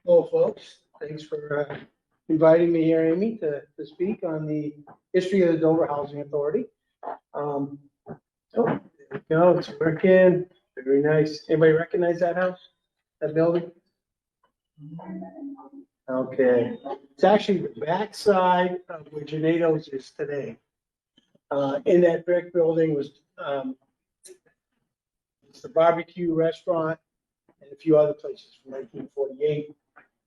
Hello, folks. Thanks for inviting me here, Amy, to speak on the history of the Dover Housing Authority. Oh, there we go. It's working. Very nice. Anybody recognize that house? That building? Okay. It's actually the backside of where Gennado's is today. In that brick building was it's the barbecue restaurant and a few other places from 1948.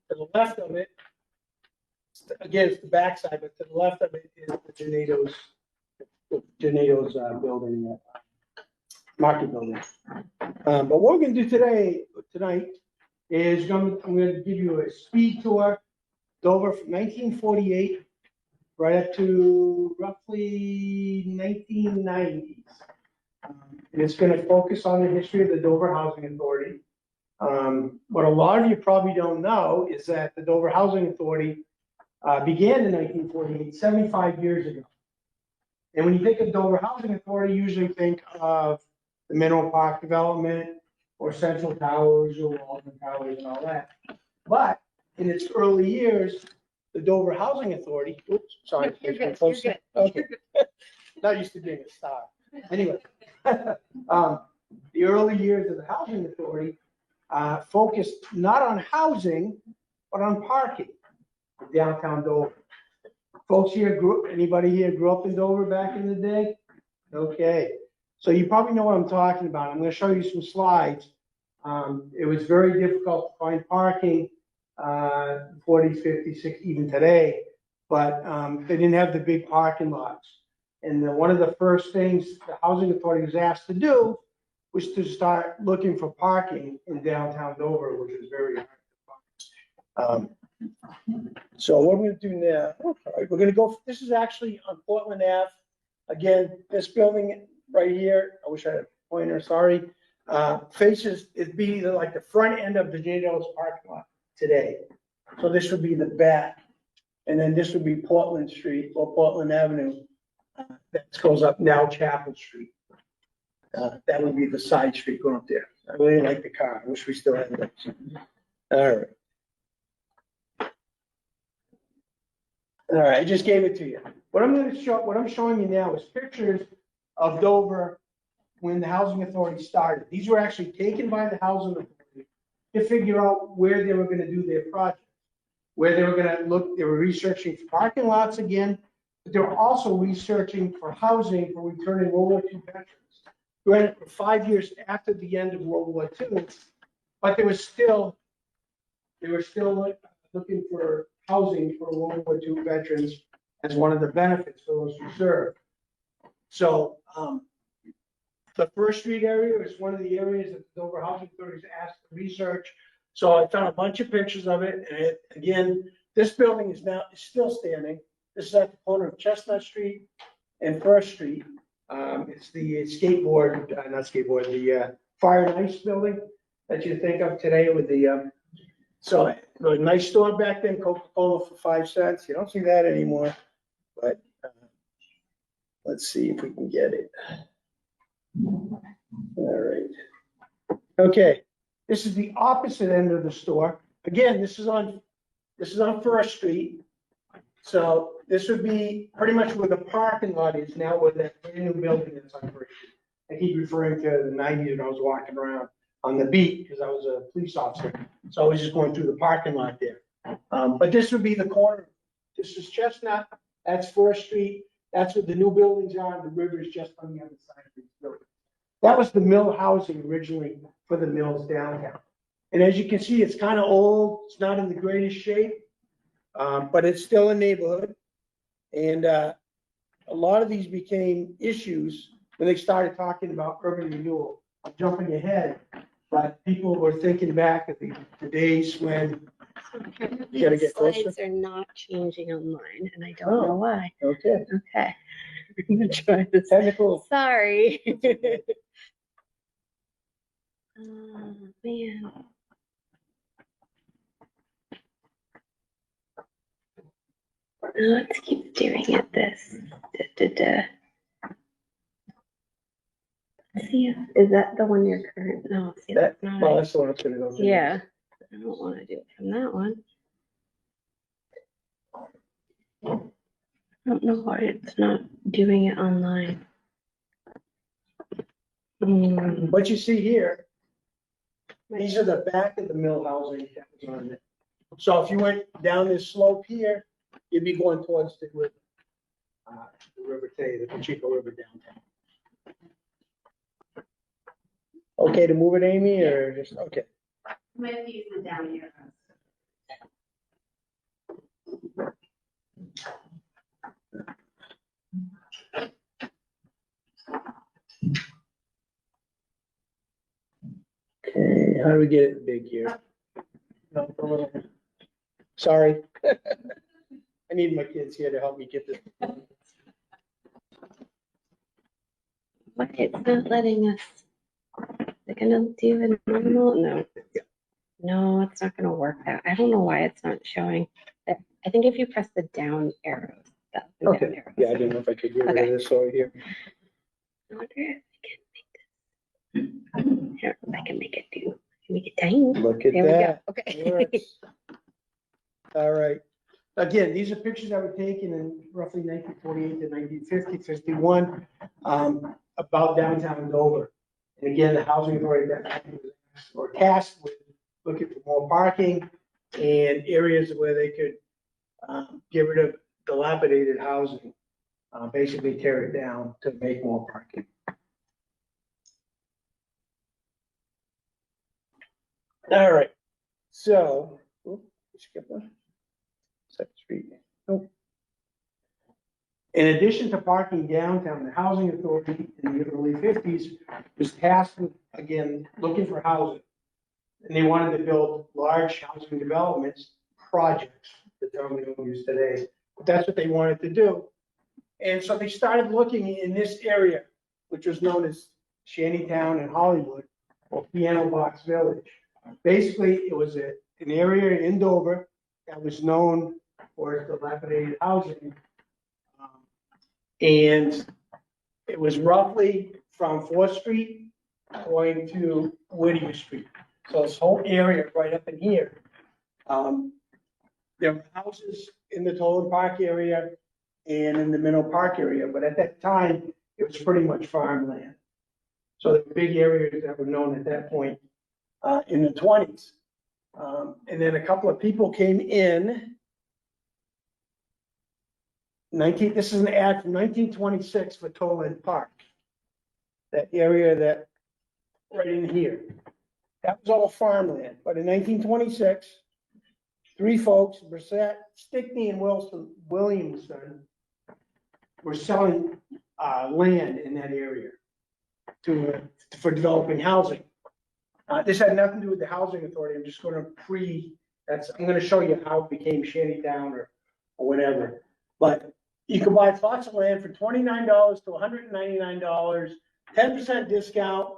To the left of it, again, it's the backside, but to the left of it is the Gennado's building, market building. But what we're going to do tonight, is I'm going to give you a speed tour Dover from 1948 right up to roughly 1990s. And it's going to focus on the history of the Dover Housing Authority. What a lot of you probably don't know is that the Dover Housing Authority began in 1948, 75 years ago. And when you think of Dover Housing Authority, you usually think of the Mineral Park development or Central Towers or Waldron Towers and all that. But in its early years, the Dover Housing Authority, oops, sorry. You're good. Okay. Not used to being a star. Anyway, the early years of the Housing Authority focused not on housing, but on parking in downtown Dover. Folks here anybody here grew up in Dover back in the day? Okay. So you probably know what I'm talking about. I'm going to show you some slides. It was very difficult to find parking, 40s, 50s, 60s, even today, but they didn't have the big parking lots. And one of the first things the Housing Authority was asked to do was to start looking for parking in downtown Dover, which was very hard to find. So what we're going to do now, all right, we're going to go, this is actually on Portland Ave. Again, this building right here, I wish I had a pointer, sorry, faces, it'd be like the front end of the Gennado's parking lot today. So this would be the back. And then this would be Portland Street or Portland Avenue. That goes up now Chapel Street. That would be the side street going up there. I really like the car. I wish we still had that. All right. All right, I just gave it to you. What I'm showing you now is pictures of Dover when the Housing Authority started. These were actually taken by the Housing Authority to figure out where they were going to do their project, where they were going to look. They were researching for parking lots again, but they were also researching for housing for returning World War II veterans. Granted, for 5 years after the end of World War II, but they were still looking for housing for World War II veterans as one of the benefits for those who served. So the First Street area is one of the areas that the Dover Housing Authority is asked to research. So I found a bunch of pictures of it. And again, this building is still standing. This is at the corner of Chestnut Street and First Street. It's the the fire and ice building that you think of today with the, so a nice store back then, Coca-Cola for 5 cents. You don't see that anymore, but let's see if we can get it. All right. Okay. This is the opposite end of the store. Again, this is on First Street. So this would be pretty much where the parking lot is now, where that brand new building is on First Street. I keep referring to the 90s when I was walking around on the beat because I was a police officer. So I was just going through the parking lot there. But this would be the corner. This is Chestnut. That's First Street. That's where the new buildings are. The river is just on the other side of these buildings. That was the mill housing originally for the mills downtown. And as you can see, it's kind of old. It's not in the greatest shape, but it's still a neighborhood. And a lot of these became issues when they started talking about urban renewal. I'm jumping ahead, but people were thinking back at the days when you gotta get closer. Slides are not changing online, and I don't know why. Okay. Okay. I'm gonna try this. Technical. Sorry. Oh, man. Let's keep doing it this. Let's see, is that the one you're current? No, see, that's not. Well, that's the one that's gonna go. Yeah. I don't want to do it from that one. I don't know why it's not doing it online. What you see here, these are the back of the mill housing that was on it. So if you went down this slope here, you'd be going towards the river Tay, the Pacheco River downtown. Okay to move it, Amy, or just, okay? Might use it down here. Okay, how do we get it big here? No, a little. Sorry. I need my kids here to help me get this. Why it's not letting us? They're gonna do a normal? No. No, it's not gonna work out. I don't know why it's not showing. I think if you press the down arrows, that the down Okay, arrows. yeah, I didn't know if I could get rid of this over here. I wonder if I can make this. I don't know if I can make it do. Make it tiny. Look at There we that. go. Okay. Works. All right. Again, these are pictures that were taken in roughly 1948 to 1950, 51, about downtown Dover. And again, the housing authority that time was asked or tasked with looking for more parking and areas where they could get rid of dilapidated housing, basically tear it down to make more parking. All right, so, skip one. Second Street. Nope. In addition to parking downtown, the housing authority in the early 50s was tasked with, again, looking for housing. And they wanted to build large housing developments, projects, the term we don't use today, but that's what they wanted to do. And so they started looking in this area, which was known as Shantytown and Hollywood, or Piano Box Village. Basically, it was an area in Dover that was known for its dilapidated housing. And it was roughly from 4th Street going to Whittier Street. So this whole area right up in here. There were houses in the Toland Park area and in the Minnow Park area, but at that time, it was pretty much farmland. So the big areas that were known at that point in the 20s. And then a couple of people came in. This is an ad from 1926 for Toland Park. That area that right in here. That was all farmland, but in 1926, three folks, Brissett, Stickney, and Williamson, were selling land in that area for developing housing. This had nothing to do with the housing authority. I'm just going to I'm going to show you how it became Shantytown or whatever. But you can buy plots of land for $29 to $199, 10% discount,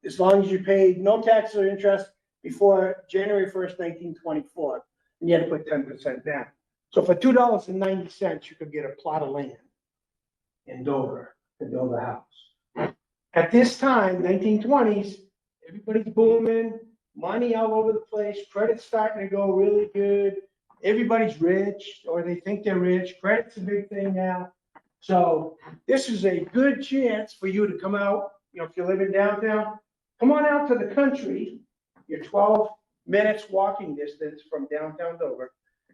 as long as you paid no tax or interest before January 1st, 1924. And you had to put 10% down. So for $2.90, you could get a plot of land in Dover to build a house. At this time, 1920s, everybody's booming, money all over the place, credit's starting to go really good. Everybody's rich, or they think they're rich. Credit's a big thing now. So this is a good chance for you to come out. You know, if you live in downtown, come on out to the country. You're 12 minutes walking distance from downtown Dover.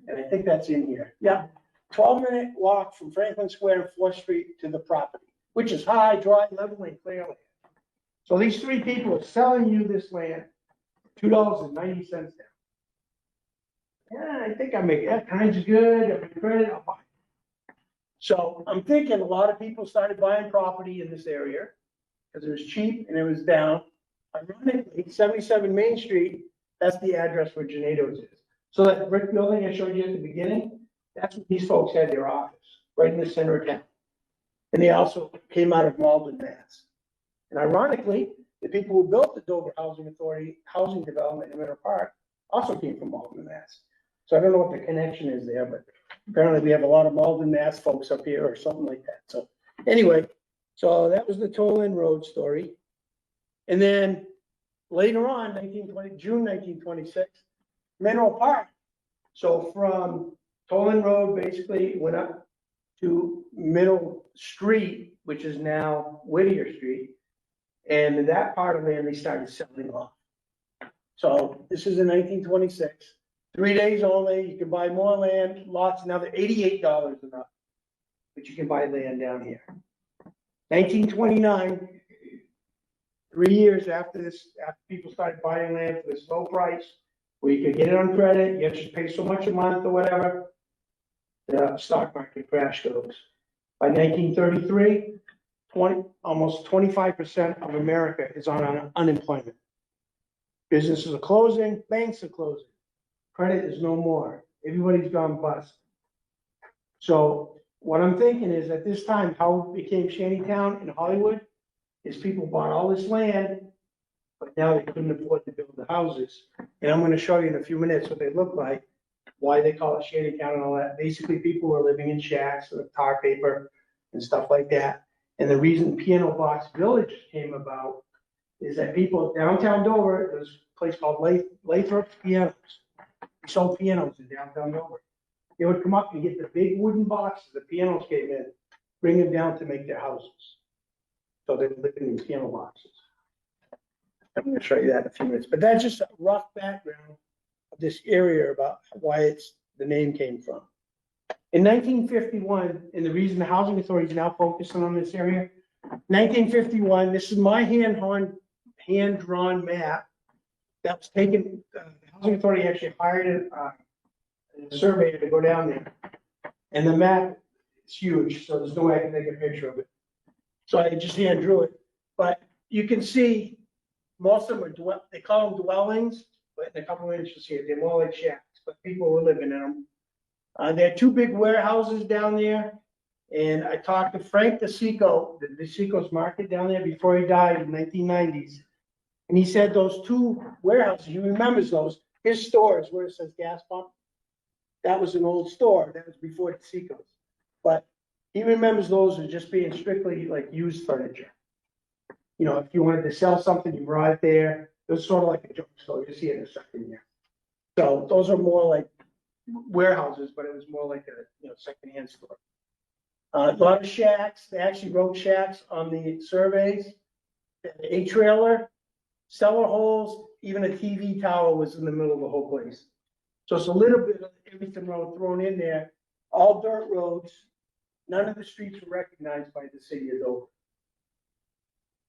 And I think that's in here. Yeah, 12-minute walk from Franklin Square and 4th Street to the property, which is high, dry, level, and clear land. So these three people are selling you this land, $2.90 down. Yeah, I think I make that kinds of good. I make credit, I'll buy it. So I'm thinking a lot of people started buying property in this area because it was cheap and it was down. Ironically, 77 Main Street, that's the address where Gennado's is. So that brick building I showed you at the beginning, that's where these folks had their office, right in the center of town. And they also came out of Waldron, Mass. And ironically, the people who built the Dover Housing Authority housing development in Winter Park also came from Waldron, Mass. So I don't know what the connection is there, but apparently we have a lot of Malden, Mass folks up here or something like that. So anyway, so that was the Toland Road story. And then later on, June 1926, Mineral Park. So from Toland Road, basically went up to Middle Street, which is now Whittier Street. And that part of land, they started selling off. So this is in 1926, 3 days only. You can buy more land, lots, now they're $88 enough. But you can buy land down here. 1929, 3 years after this, after people started buying land for this low price, where you could get it on credit, you just pay so much a month or whatever, the stock market crash goes. By 1933, almost 25% of America is on unemployment. Businesses are closing, banks are closing, credit is no more. Everybody's gone bust. So what I'm thinking is at this time, how it became Shantytown in Hollywood is people bought all this land, but now they couldn't afford to build the houses. And I'm gonna show you in a few minutes what they look like, why they call it Shantytown and all that. Basically, people were living in shacks with tar paper and stuff like that. And the reason Piano Box Village came about is that people downtown Dover, there's a place called Lathrop's Pianos. We sold pianos in downtown Dover. They would come up and get the big wooden boxes, the pianos came in, bring them down to make their houses. So they were living in piano boxes. I'm gonna show you that in a few minutes, but that's just a rough background of this area about why the name came from. In 1951, and the reason the Housing Authority is now focusing on this area, 1951, this is my hand-drawn map that was taken, the Housing Authority actually hired a surveyor to go down there. And the map is huge, so there's no way I can take a picture of it. So I just hand drew it. But you can see most of them are, they call them dwellings, but in a couple of inches here, they're more like shacks, but people were living in them. There are two big warehouses down there. And I talked to Frank DeSico, the DeSico's Market down there before he died in the 1990s. And he said those two warehouses, he remembers those, his stores where it says gas pump. That was an old store. That was before DeSico's. But he remembers those as just being strictly like used furniture. You know, if you wanted to sell something, you brought it there. It was sort of like a drugstore. You see it in a second here. So those are more like warehouses, but it was more like a secondhand store. A lot of shacks. They actually wrote shacks on the surveys. A trailer, cellar holes, even a TV tower was in the middle of the whole place. So it's a little bit of everything thrown in there. All dirt roads. None of the streets were recognized by the city of Dover.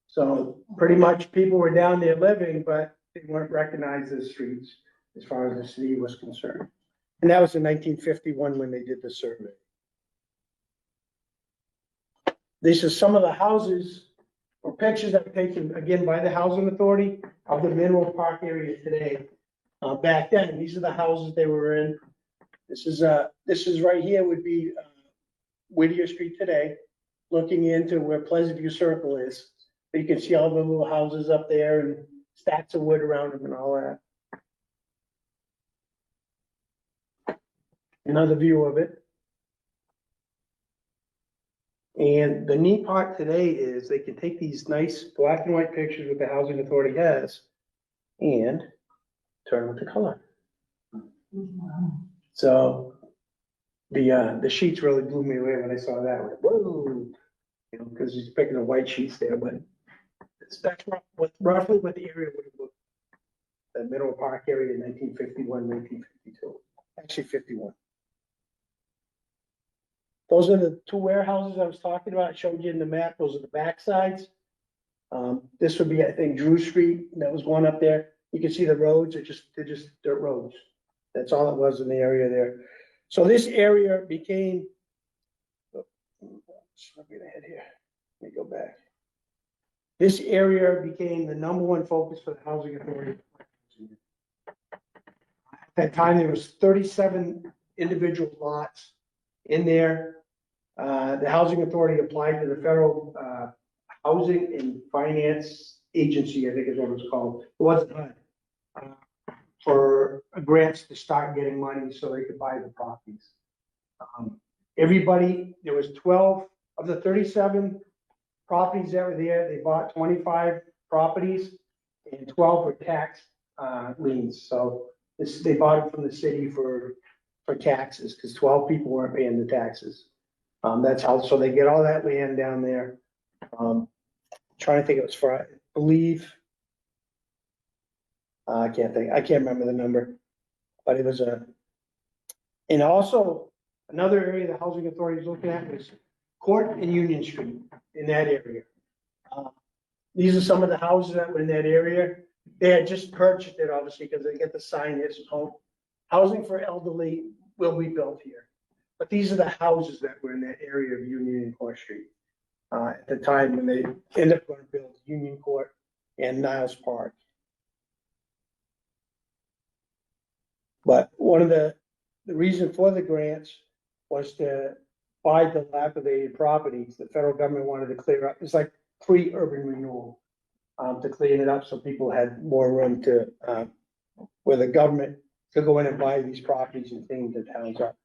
So pretty much people were down there living, but they weren't recognized as streets as far as the city was concerned. And that was in 1951 when they did the survey. These are some of the houses or pictures that were taken again by the Housing Authority of the Mineral Park area today. Back then, these are the houses they were in. This is right here would be Whittier Street today, looking into where Pleasant View Circle is. But you can see all the little houses up there and stacks of wood around them and all that. Another view of it. And the neat part today is they can take these nice black and white pictures that the Housing Authority has and turn them to color. So the sheets really blew me away when I saw that. Like, whoa, you know, because he's picking the white sheets there, but that's roughly what the area would have looked. The Mineral Park area in 1951, 1952, actually 51. Those are the two warehouses I was talking about. I showed you in the map. Those are the back sides. This would be, I think, Drew Street. That was one up there. You can see the roads. They're just dirt roads. That's all it was in the area there. So this area became. Let me get ahead here. Let me go back. This area became the #1 focus for the Housing Authority. At that time, there was 37 individual lots in there. The Housing Authority applied to the Federal Housing and Finance Agency, I think is what it was called. It wasn't HUD. For grants to start getting money so they could buy the properties. There was 12 of the 37 properties that were there. They bought 25 properties. and 12 were tax liens. So they bought it from the city for taxes, because 12 people weren't paying the taxes. That's how, so they get all that land down there. Trying to think, it was for, I believe, I can't remember the number, but it was and also another area the housing authority is looking at is Court and Union Street in that area. These are some of the houses that were in that area. They had just purchased it, obviously, because they get the sign, it's home. Housing for elderly will be built here. But these are the houses that were in that area of Union and Court Street. At the time when they ended up going to build Union Court and Niles Park. But one of the reason for the grants was to buy dilapidated properties. The federal government wanted to clear up. It's like pre-urban renewal, to clean it up so people had more room to, where the government could go in and buy these properties and clean the towns up.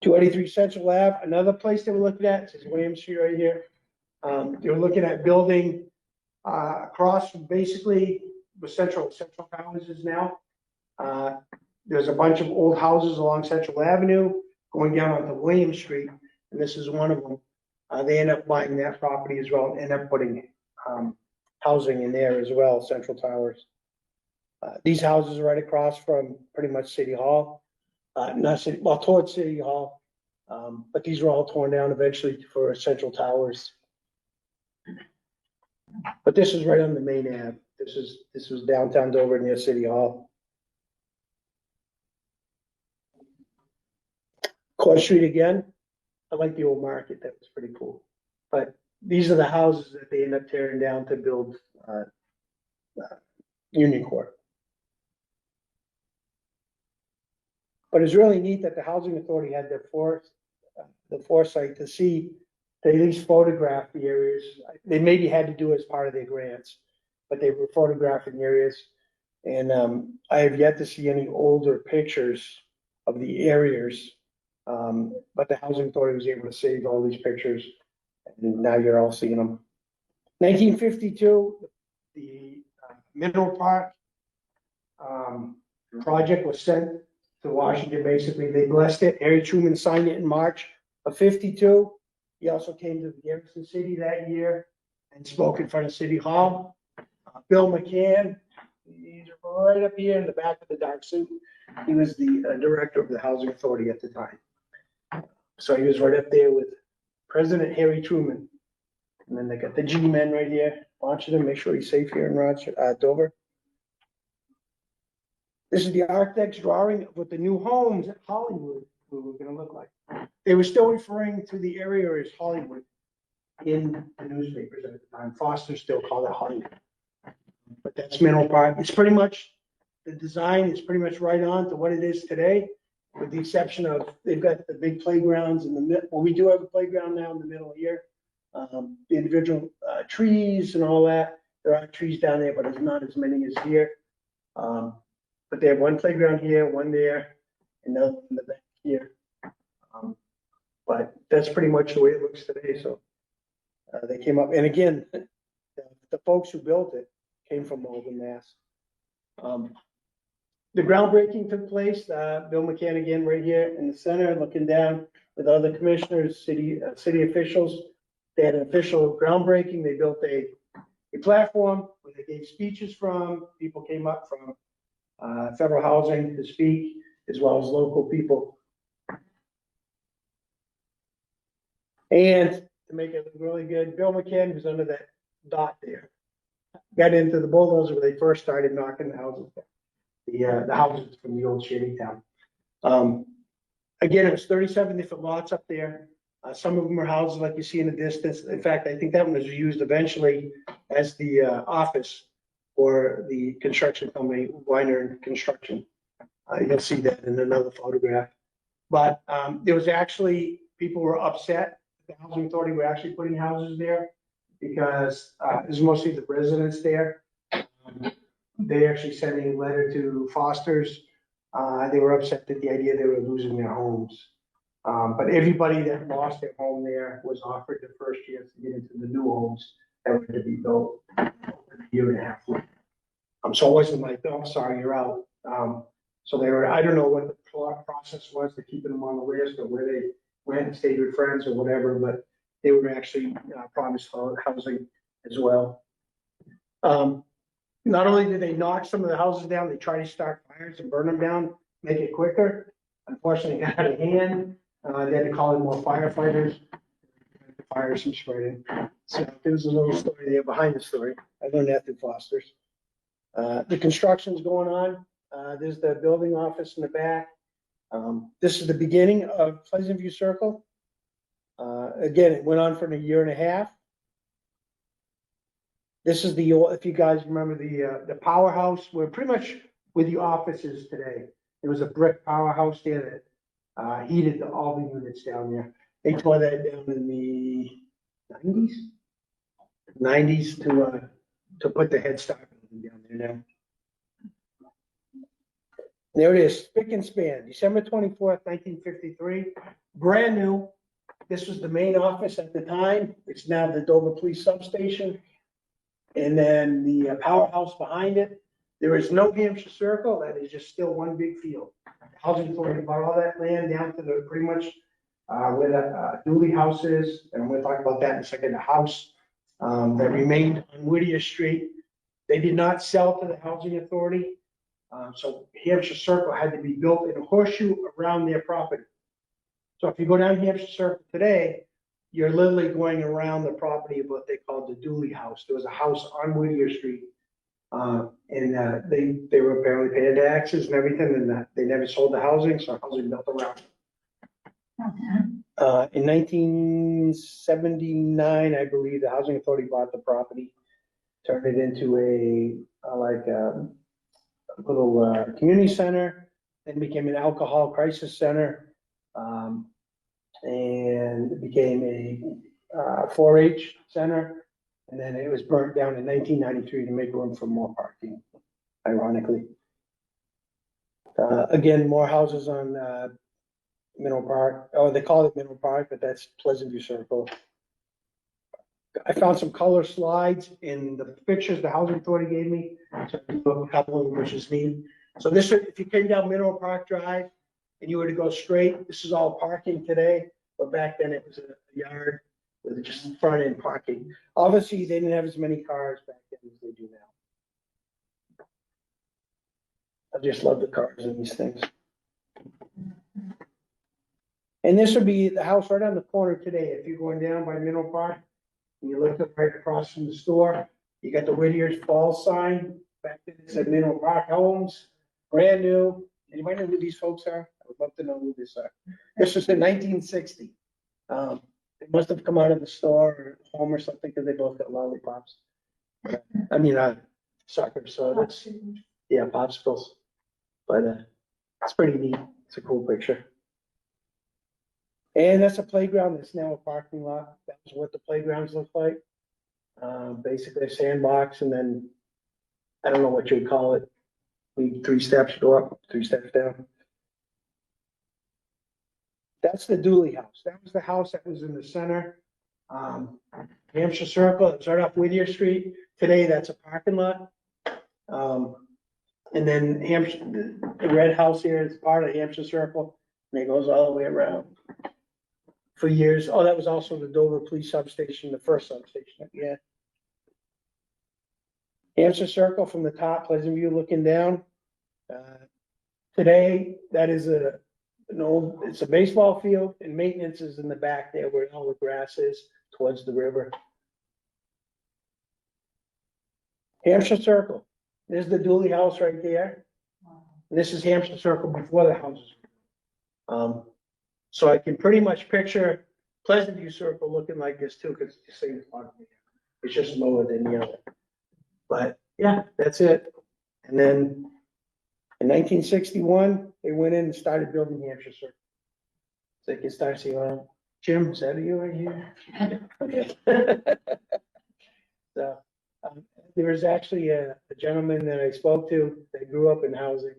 283 Central Ave, another place they were looking at, it says William Street right here. They were looking at building across from basically the Central Towers is now. There's a bunch of old houses along Central Avenue going down onto William Street, and this is one of them. They end up buying that property as well and end up putting housing in there as well, Central Towers. These houses are right across from pretty much City Hall. Not city, well, towards City Hall, but these were all torn down eventually for Central Towers. But this is right on the main Ave. This was downtown Dover near City Hall. Court Street again. I like the old market. That was pretty cool. But these are the houses that they end up tearing down to build Union Court. But it's really neat that the housing authority had the foresight to see, they at least photograph the areas. They maybe had to do it as part of their grants, but they were photographing areas. And I have yet to see any older pictures of the areas. But the housing authority was able to save all these pictures, and now you're all seeing them. 1952, the Mineral Park project was sent to Washington. Basically, they blessed it. Harry Truman signed it in March of 52. He also came to Garrison City that year and spoke in front of City Hall. Bill McCann, he's right up here in the back of the dark suit. He was the director of the housing authority at the time. So he was right up there with President Harry Truman. And then they got the G-men right here, watching him, make sure he's safe here in Dover. This is the architect's drawing of what the new homes at Hollywood were gonna look like. They were still referring to the area as Hollywood in the newspapers at the time. Foster still called it Hollywood. But that's Mineral Park. It's pretty much, the design is pretty much right on to what it is today, with the exception of, they've got the big playgrounds in the middle. Well, we do have a playground now in the middle here. The individual trees and all that. There are trees down there, but there's not as many as here. But they have one playground here, one there, and another in the back here. But that's pretty much the way it looks today. So they came up, and again, the folks who built it came from Malden, Mass. The groundbreaking took place. Bill McCann again right here in the center, looking down with other commissioners, city officials. They had an official groundbreaking. They built a platform where they gave speeches from. People came up from federal housing to speak, as well as local people. And to make it look really good, Bill McCann was under that dot there. Got into the bulldozer where they first started knocking the houses down. The houses from the old Shantytown. Again, it was 37 different lots up there. Some of them are houses like you see in the distance. In fact, I think that one was used eventually as the office for the construction company, Weiner Construction. You'll see that in another photograph. But there was actually, people were upset. The housing authority were actually putting houses there because it was mostly the residents there. They actually sent a letter to Foster's. They were upset at the idea they were losing their homes. But everybody that lost their home there was offered the first chance to get into the new homes that were to be built. a year and a half. So it wasn't like, oh, sorry, you're out. So they were, I don't know what the process was to keeping them on the list or where they went and stayed with friends or whatever, but they were actually promised housing as well. Not only did they knock some of the houses down, they tried to start fires and burn them down, make it quicker. Unfortunately, it got out of hand. They had to call in more firefighters. The fires from spreading. So there's a little story there behind the story. I learned that through Foster's. The construction's going on. There's the building office in the back. This is the beginning of Pleasant View Circle. Again, it went on for a year and a half. This is the old, if you guys remember the powerhouse, where pretty much where the office is today. There was a brick powerhouse there that heated all the units down there. They tore that down in the 90s to put the Head Start down there now. There it is, spick and span, December 24th, 1953, brand new. This was the main office at the time. It's now the Dover Police Substation. And then the powerhouse behind it. There is no Hampshire Circle. That is just still one big field. Housing authority bought all that land down to the pretty much where the Dooley house is. And I'm going to talk about that in a second. The house that remained on Whittier Street. They did not sell to the housing authority. So Hampshire Circle had to be built in a horseshoe around their property. So if you go down Hampshire Circle today, you're literally going around the property of what they called the Dooley house. There was a house on Whittier Street. And they were apparently paying taxes and everything, and they never sold the housing, so housing built around. In 1979, I believe, the housing authority bought the property, turned it into a little community center, then became an alcohol crisis center. And it became a 4-H center, and then it was burnt down in 1993 to make room for more parking, ironically. Again, more houses on Mineral Park. Oh, they call it Mineral Park, but that's Pleasant View Circle. I found some color slides in the pictures the housing authority gave me. So a couple of them, which is neat. So this, if you came down Mineral Park Drive, and you were to go straight, this is all parking today, but back then it was a yard with just front end parking. Obviously, they didn't have as many cars back then as they do now. I just love the cars in these things. And this would be the house right on the corner today. If you're going down by Mineral Park, and you look up right across from the store, you got the Whittier's Falls sign. Back then it said Mineral Park Homes, brand new. Anybody know who these folks are? I would love to know who this are. This was in 1960. They must have come out of the store or home or something because they both got lollipops. I mean, soccer sodas. Yeah, popsicles. But it's pretty neat. It's a cool picture. And that's a playground that's now a parking lot. That was what the playgrounds look like. Basically a sandbox, and then I don't know what you would call it. 3 steps go up, 3 steps down. That's the Dooley house. That was the house that was in the center. Hampshire Circle, it's right off Whittier Street. Today, that's a parking lot. And then Hampshire, the red house here is part of Hampshire Circle, and it goes all the way around. For years, oh, that was also the Dover Police Substation, the first substation, yeah. Hampshire Circle from the top, Pleasant View looking down. Today, that is it's a baseball field, and maintenance is in the back there where all the grass is towards the river. Hampshire Circle, there's the Dooley house right there. And this is Hampshire Circle before the houses. So I can pretty much picture Pleasant View Circle looking like this too, because it's the same spot. It's just lower than the other. But yeah, that's it. And then in 1961, they went in and started building Hampshire Circle. So you can start seeing, Jim, is that you right here? Okay. So there was actually a gentleman that I spoke to that grew up in housing.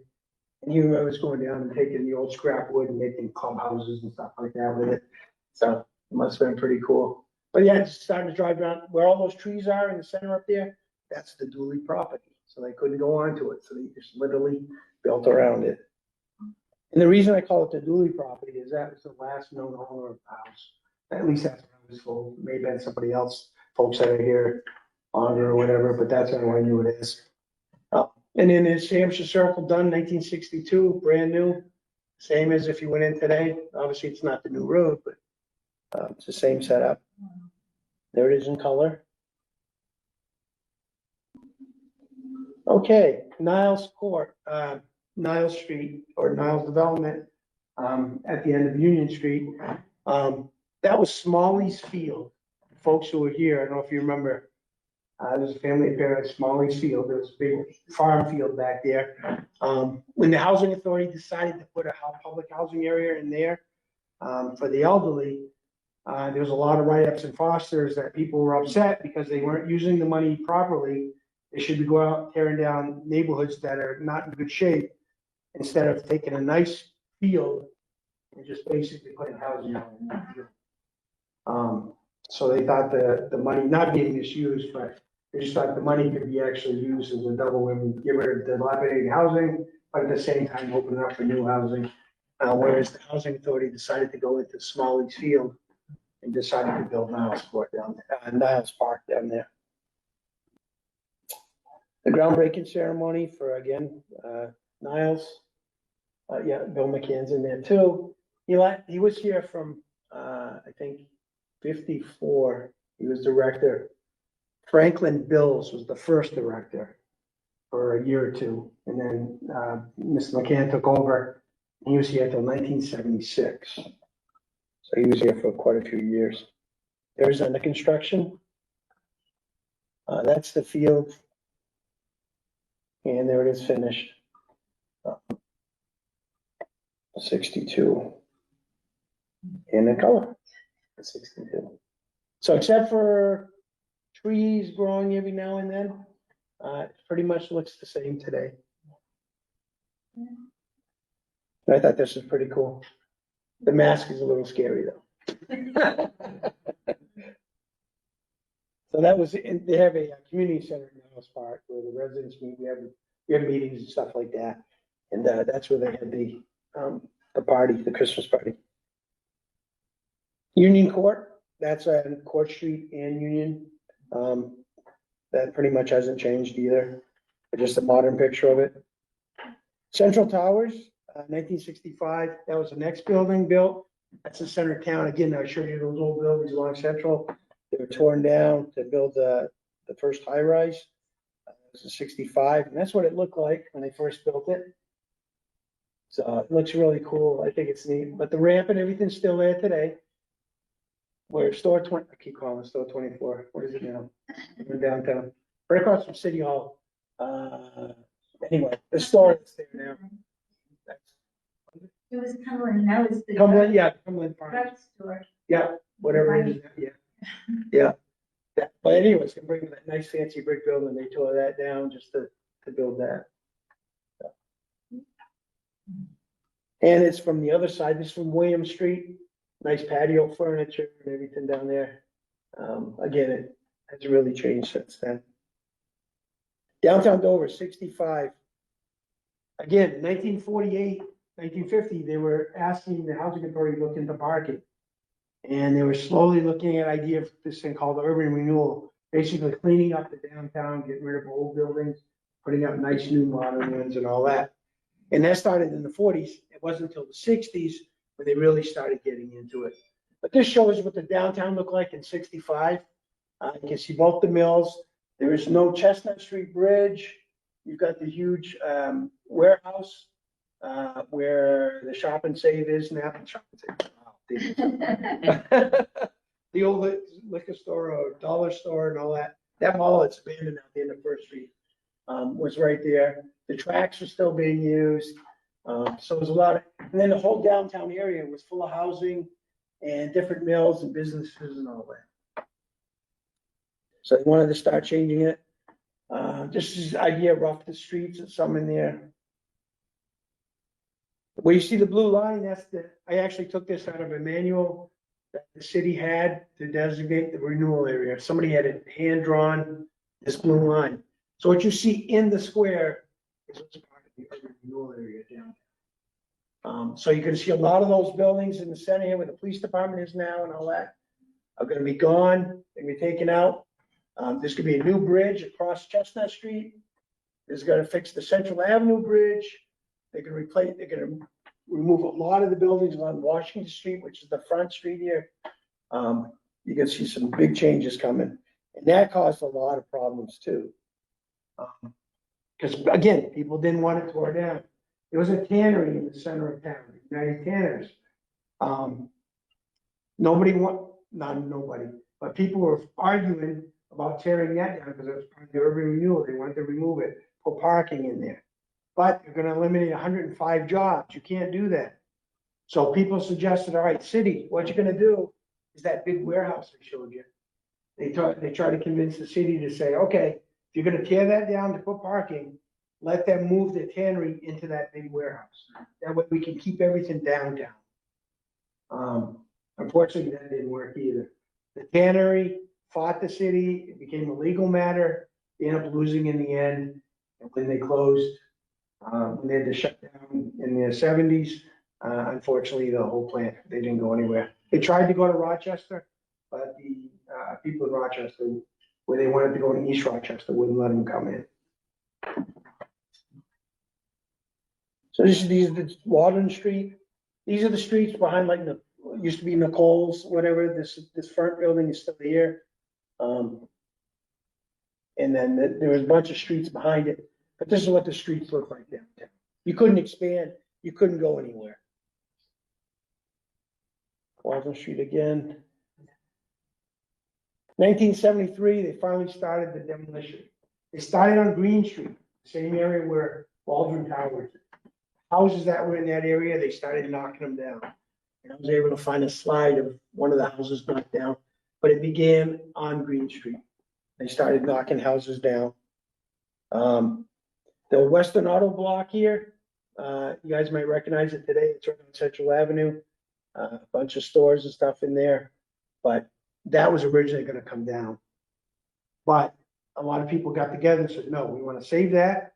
And he was going down and taking the old scrap wood and making clubhouses and stuff like that with it. So it must have been pretty cool. But yeah, just starting to drive around where all those trees are in the center up there. that's the Dooley property. So they couldn't go onto it, so they just literally built around it. And the reason I call it the Dooley property is that was the last known owner of the house. At least that's what I was told. Maybe been somebody else, folks that are here longer or whatever, but that's how I knew it is. And then there's Hampshire Circle done 1962, brand new. Same as if you went in today. Obviously, it's not the new road, but it's the same setup. There it is in color. Okay, Niles Court, Niles Street or Niles Development at the end of Union Street. That was Smalley's Field. Folks who were here, I don't know if you remember, there was a family affair at Smalley's Field. There was a big farm field back there. When the Housing Authority decided to put a public housing area in there for the elderly, there was a lot of write-ups and fosters that people were upset because they weren't using the money properly. They should be going out tearing down neighborhoods that are not in good shape instead of taking a nice field and just basically putting housing on it. So they thought the money not being misused, but they just thought the money could be actually used as a double win, get rid of dilapidated housing, but at the same time open it up for new housing. Whereas the Housing Authority decided to go into Smalley's Field and decided to build Niles Court down there, Niles Park down there. The groundbreaking ceremony for, again, Niles. Yeah, Bill McCann's in there too. He was here from, I think, 54. He was director. Franklin Bills was the first director for a year or two. And then Mr. McCann took over. He was here until 1976. So he was here for quite a few years. There's under construction. That's the field. And there it is finished. 62. And the color. 62. So except for trees growing every now and then, it pretty much looks the same today. And I thought this was pretty cool. The mask is a little scary though. So that was, they have a community center in Niles Park where the residents meet. We have meetings and stuff like that. And that's where they had the party, the Christmas party. Union Court, that's on Court Street and Union. That pretty much hasn't changed either. Just a modern picture of it. Central Towers, 1965. That was the next building built. That's the center of town. Again, I showed you those old buildings along Central. They were torn down to build the first high rise. It was a 65, and that's what it looked like when they first built it. So it looks really cool. I think it's neat. But the ramp and everything's still there today. Where store 20, I keep calling it store 24. What is it now? In downtown, right across from City Hall. Anyway, the store is there now. It was Cumberland, that was the. Cumberland, yeah, Cumberland Farm. Drugstore. Yeah, whatever it is, yeah. Yeah. But anyways, can bring that nice fancy brick building. They tore that down just to build that. So. And it's from the other side. This is from William Street. Nice patio furniture and everything down there. Again, it has really changed since then. Downtown Dover, 65. Again, 1948, 1950, they were asking the Housing Authority to look into parking. And they were slowly looking at idea of this thing called Urban Renewal, basically cleaning up the downtown, getting rid of old buildings, putting up nice new modern ones and all that. And that started in the 40s. It wasn't until the 60s when they really started getting into it. But this shows what the downtown looked like in 65. You can see both the mills. There is no Chestnut Street Bridge. You've got the huge warehouse where the Shop and Save is now. Shop and Save. Wow, the old liquor store or dollar store and all that. That mall that's abandoned at the end of First Street was right there. The tracks are still being used. So it was a lot of, and then the whole downtown area was full of housing and different mills and businesses and all that. So they wanted to start changing it. Just this idea of rough the streets and some in there. Where you see the blue line, I actually took this out of a manual that the city had to designate the renewal area. Somebody had it hand drawn this blue line. So what you see in the square is what's part of the urban renewal area down. So you're gonna see a lot of those buildings in the center here where the police department is now and all that are gonna be gone, they're gonna be taken out. There's gonna be a new bridge across Chestnut Street. There's gonna fix the Central Avenue Bridge. They're gonna remove a lot of the buildings on Washington Street, which is the front street here. You can see some big changes coming, and that caused a lot of problems too. Because again, people didn't want it tore down. There was a tannery in the center of town, United Tanners. Not nobody, but people were arguing about tearing that down because it was part of the urban renewal. They wanted to remove it, put parking in there. But you're gonna eliminate 105 jobs. You can't do that. So people suggested, all right, city, what you're gonna do is that big warehouse I showed you. They try to convince the city to say, okay, if you're gonna tear that down to put parking, let them move the tannery into that big warehouse. That way we can keep everything downtown. Unfortunately, that didn't work either. The tannery fought the city, it became a legal matter, they ended up losing in the end. And when they closed, when they had to shut down in the 70s, unfortunately, the whole plant, they didn't go anywhere. They tried to go to Rochester, but the people in Rochester, where they wanted to go to East Rochester, wouldn't let them come in. So these are the Waldron Street. These are the streets behind, like, the used to be Nicole's, whatever. This front building is still here. And then there was a bunch of streets behind it. But this is what the streets look like downtown. You couldn't expand. You couldn't go anywhere. Waldron Street again. 1973, they finally started the demolition. They started on Green Street, same area where Waldron Towers. Houses that were in that area, they started knocking them down. And I was able to find a slide of one of the houses knocked down, but it began on Green Street. They started knocking houses down. The Western Auto Block here, you guys might recognize it today. It's right on Central Avenue. A bunch of stores and stuff in there, but that was originally gonna come down. But a lot of people got together and said, no, we wanna save that.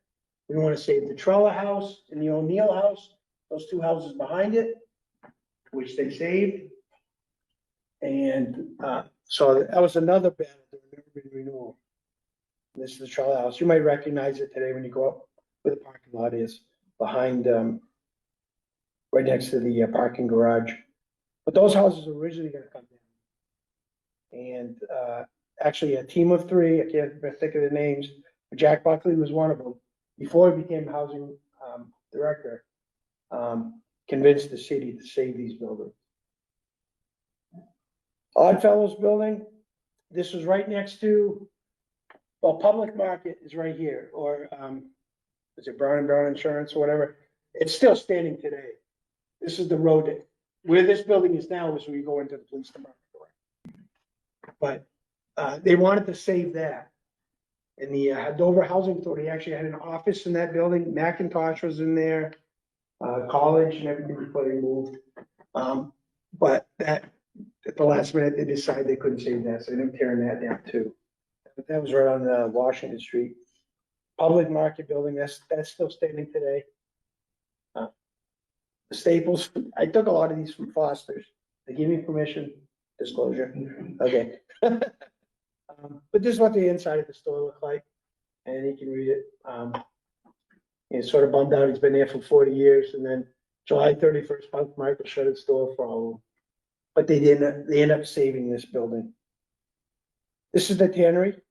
We want to save the Trella House and the O'Neill House, those two houses behind it, which they saved. And so that was another battle, the Urban Renewal. This is the Trella House. You might recognize it today when you go up where the parking lot is, behind, right next to the parking garage. But those houses were originally going to come down. And actually a team of three, I can't think of the names, but Jack Buckley was one of them. Before he became housing director, convinced the city to save these buildings. Oddfellows building, this was right next to, well, Public Market is right here, or is it Brown and Brown Insurance or whatever? It's still standing today. This is the road where this building is now, is where you go into the police department. But they wanted to save that. And the Dover Housing Authority actually had an office in that building. Macintosh was in there, college and everything before they moved. But that, at the last minute, they decided they couldn't save that, so they ended up tearing that down too. But that was right on Washington Street. Public Market building, that's still standing today. The Staples, I took a lot of these from Foster's. They gave me permission, disclosure. Okay. But this is what the inside of the store looked like, and you can read it. He's sort of bummed out. He's been there for 40 years, and then July 31st, Public Market shut its door for all of them. But they didn't. They ended up saving this building. This is the tannery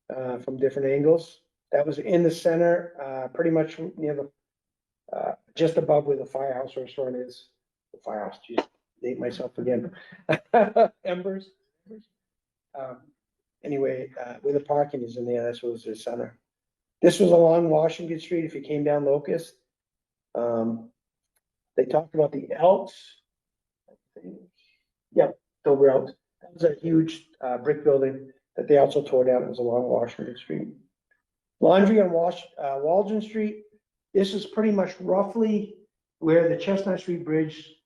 from different angles. That was in the center, pretty much near the, just above where the firehouse restaurant is. The firehouse, geez, date myself again. Embers. Anyway, where the parking is in there, that's what was the center. This was along Washington Street. If you came down Locust, they talked about the Elks. Yep, Dover Elks. That was a huge brick building that they also tore down. It was along Washington Street. Laundry on Waldron Street. This is pretty much roughly where the Chestnut Street Bridge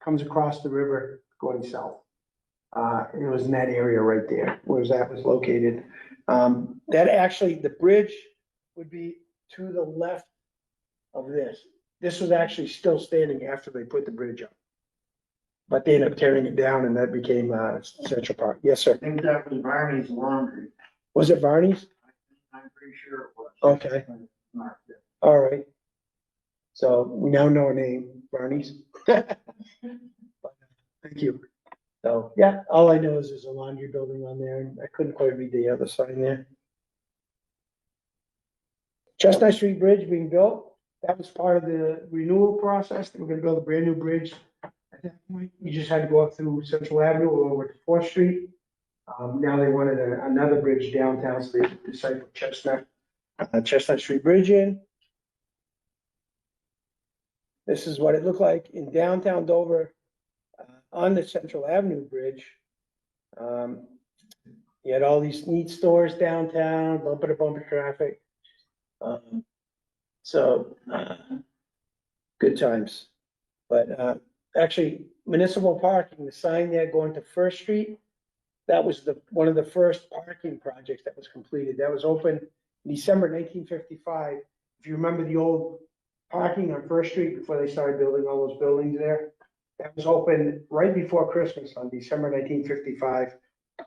comes across the river going south. It was in that area right there where that was located. That actually, the bridge would be to the left of this. This was actually still standing after they put the bridge up. But they ended up tearing it down and that became, Central Park. Yes, sir. I think that was Barney's Laundry. Was it Varney's? I'm pretty sure it was. Okay. All right. So we now know a name, Barney's. Thank you. So, yeah, all I know is there's a laundry building on there, and I couldn't quite read the other sign there. Chestnut Street Bridge being built, that was part of the renewal process. They were gonna build a brand new bridge. At that point, you just had to go up through Central Avenue or over to Fourth Street. Now they wanted another bridge downtown, so they decided to put Chestnut Street Bridge in. This is what it looked like in downtown Dover, on the Central Avenue Bridge. You had all these neat stores downtown, bumper to bumper traffic. Good times. But actually, municipal parking, the sign there going to First Street, that was one of the first parking projects that was completed. That was open in December 1955. If you remember the old parking on First Street before they started building all those buildings there, that was open right before Christmas on December 1955.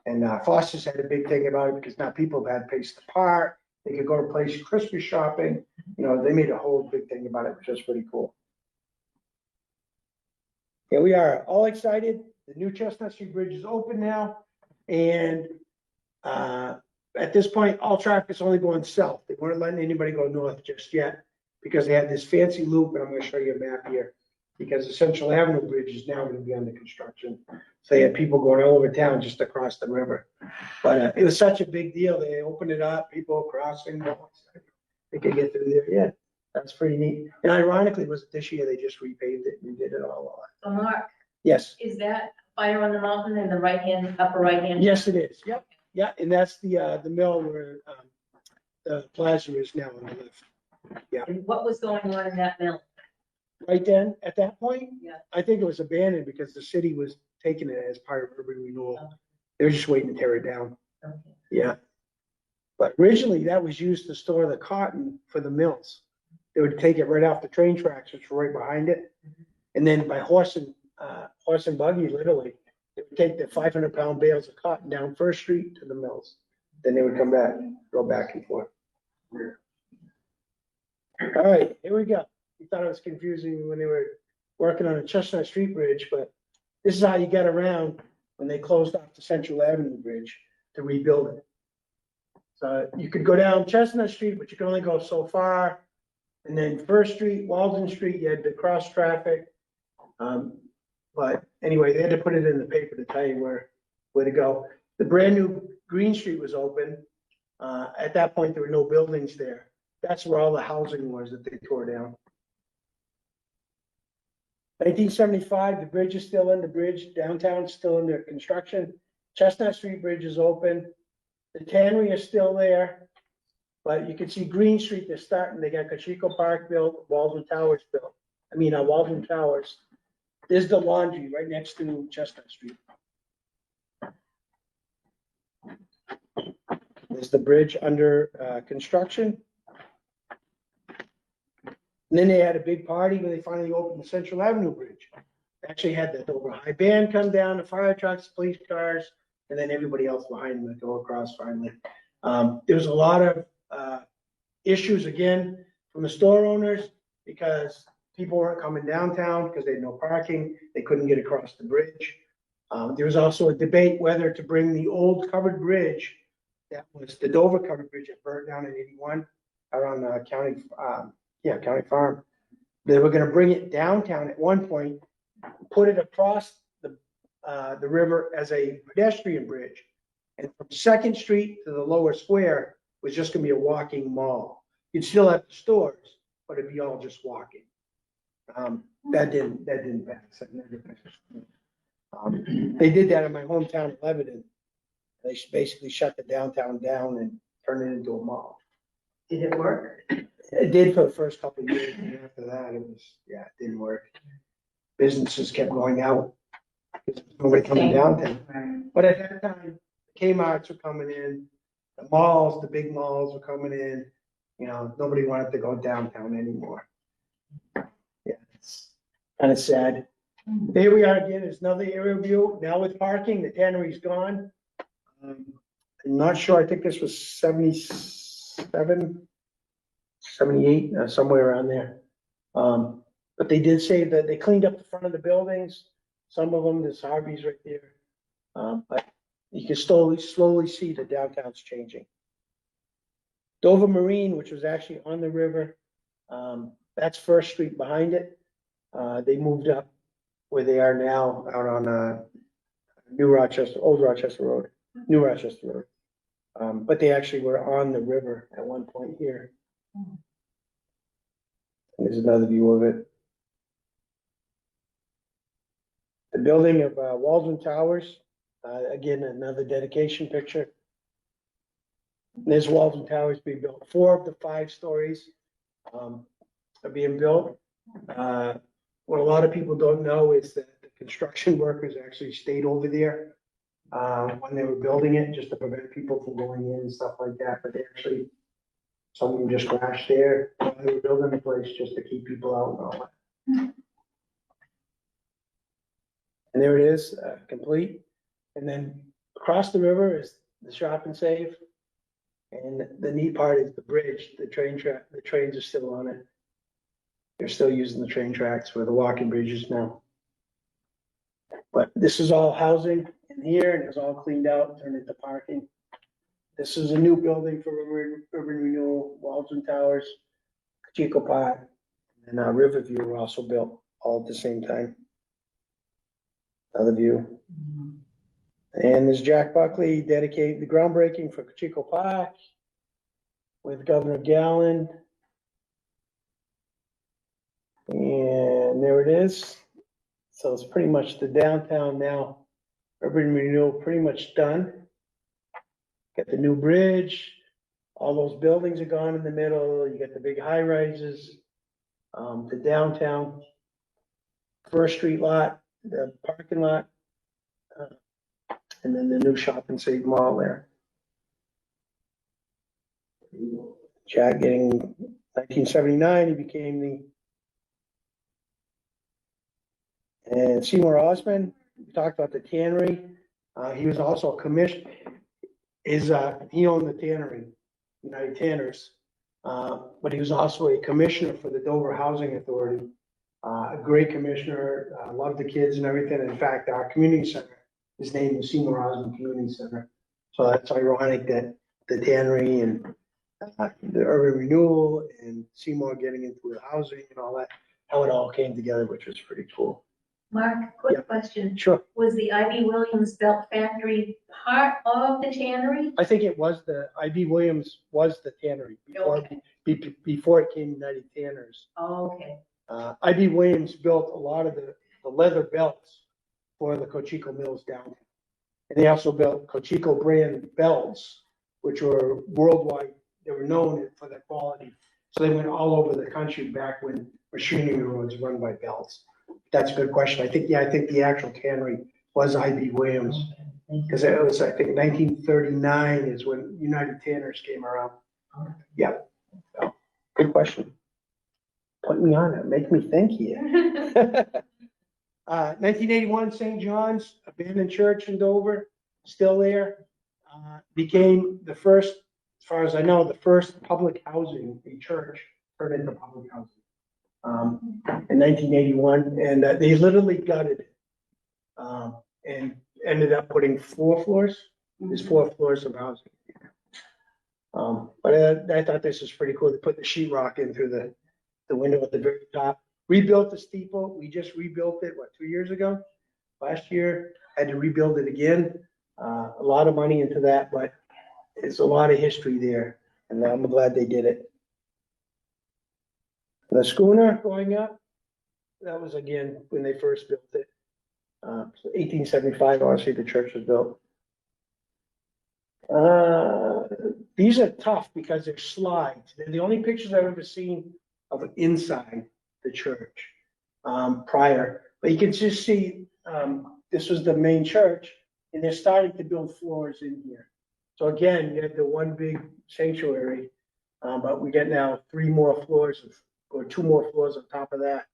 And Foster's had a big thing about it because now people have had a place to park. They could go to place Christmas shopping. You know, they made a whole big thing about it, which was pretty cool. Here we are, all excited. The new Chestnut Street Bridge is open now. And at this point, all traffic's only going south. They weren't letting anybody go north just yet because they had this fancy loop, and I'm gonna show you a map here. Because the Central Avenue Bridge is now gonna be under construction. So they had people going all over town just across the river. But it was such a big deal. They opened it up, people crossing. They could get through there, yeah. That's pretty neat. And ironically, was this year they just repaved it and did it all. So Mark, Yes, is that Fire on the Mountain in the right hand, upper right hand? yes, it is. Yep, yeah, and that's the mill where the plaza is now on the left. And what was going on in that mill? Right then, at that point, Yeah. I think it was abandoned because the city was taking it as part of urban renewal. Oh. They were just waiting to tear it down. Okay. Yeah. But originally that was used to store the cotton for the mills. They would take it right off the train tracks, which were right behind it. And then by horse and buggy, literally, they would take the 500-pound bales of cotton down First Street to the mills. Then they would come back, go back and forth. All right, here we go. You thought it was confusing when they were working on a Chestnut Street Bridge, but this is how you get around when they closed off the Central Avenue Bridge to rebuild it. So you could go down Chestnut Street, but you can only go so far. And then First Street, Waldron Street, you had to cross traffic. But anyway, they had to put it in the paper to tell you where to go. The brand new Green Street was open. At that point, there were no buildings there. That's where all the housing was that they tore down. 1975, the bridge is still in, the bridge downtown is still under construction. Chestnut Street Bridge is open. The tannery is still there. But you can see Green Street, they're starting, they got Cocheco Park built, Waldron Towers built. Waldron Towers. There's the laundry right next to Chestnut Street. There's the bridge under construction. And then they had a big party when they finally opened the Central Avenue Bridge. They actually had the WWII band come down, the fire trucks, police cars, and then everybody else behind them that go across finally. There was a lot of issues again from the store owners because people weren't coming downtown because they had no parking. They couldn't get across the bridge. There was also a debate whether to bring the old covered bridge, that was the Dover covered bridge that burned down in '81 around County Farm. They were going to bring it downtown at one point, put it across the river as a pedestrian bridge. And from Second Street to the lower square was just going to be a walking mall. You'd still have the stores, but it'd be all just walking. That didn't pass. They did that in my hometown of Lebanon. They basically shut the downtown down and turned it into a mall. Did it work? It did for the first couple of years, and after that, it didn't work. Businesses kept going out. Nobody coming downtown. But at that time, Kmart's were coming in. The malls, the big malls were coming in, you know, nobody wanted to go downtown anymore. Yeah, it's kind of sad. Here we are again, there's another aerial view, now with parking, the tannery's gone. I'm not sure, I think this was 77, 78, somewhere around there. But they did say that they cleaned up the front of the buildings, some of them, there's Harvey's right there. But you can slowly see the downtown's changing. Dover Marine, which was actually on the river, that's First Street behind it. They moved up where they are now out on, Old Rochester Road, New Rochester Road. But they actually were on the river at one point here. There's another view of it. The building of Waldron Towers, again, another dedication picture. There's Waldron Towers being built. 4 of the 5 stories are being built. What a lot of people don't know is that the construction workers actually stayed over there when they were building it, just to prevent people from going in and stuff like that. But they actually, some of them just crashed there while they were building the place just to keep people out and all that. And there it is, complete. And then across the river is the Shop and Save. And the neat part is the bridge, the trains are still on it. They're still using the train tracks for the walking bridges now. But this is all housing in here, and it's all cleaned out, turned into parking. This is a new building for Urban Renewal, Waldron Towers, Chico Park, and Riverview were also built all at the same time. Another view. And there's Jack Buckley dedicated the groundbreaking for Chico Park with Governor Gallen. And there it is. So it's pretty much the downtown now. Urban Renewal pretty much done. Got the new bridge. All those buildings are gone in the middle. You got the big high rises. The downtown First Street lot, the parking lot. And then the new Shop and Save Mall there. Jack getting 1979, he became and Seymour Osmond, we talked about the tannery. He was also a commissioner. He owned the tannery, United Tanners. But he was also a commissioner for the Dover Housing Authority. A great commissioner, loved the kids and everything. In fact, our community center is named the Seymour Osmond Community Center. So that's ironic that the tannery and the Urban Renewal and Seymour getting into the housing and all that, how it all came together, which was pretty cool. Mark, quick Yeah. question. Sure. Was the I.B. Williams Belt Factory part of the tannery? I think it was I.B. Williams was the tannery before, Okay. before it came United Tanners. Oh, okay. I.B. Williams built a lot of the leather belts for the Cocheco Mills downtown. And they also built Cocheco brand belts, which were worldwide. They were known for their quality. So they went all over the country back when machinery was run by belts. That's a good question. I think the actual tannery was I.B. Williams. Because it was, I think, 1939 is when United Tanners came around. Yeah. So, good question. Put me on it. Make me think here. 1981, St. John's, abandoned church in Dover, still there. Became the first, as far as I know, the first public housing, a church turned into public housing in 1981. And they literally gutted it and ended up putting 4 floors. There's 4 floors of housing. But I thought this was pretty cool. They put the sheetrock in through the window at the very top. Rebuilt the steeple. We just rebuilt it, 2 years ago? Last year, had to rebuild it again. A lot of money into that, but it's a lot of history there. And I'm glad they did it. The schooner going up, that was again when they first built it. So 1875, obviously, the church was built. These are tough because they're slides. They're the only pictures I've ever seen of inside the church prior. But you can just see this was the main church, and they're starting to build floors in here. So again, you had the one big sanctuary, but we get now 3 more floors or 2 more floors on top of that.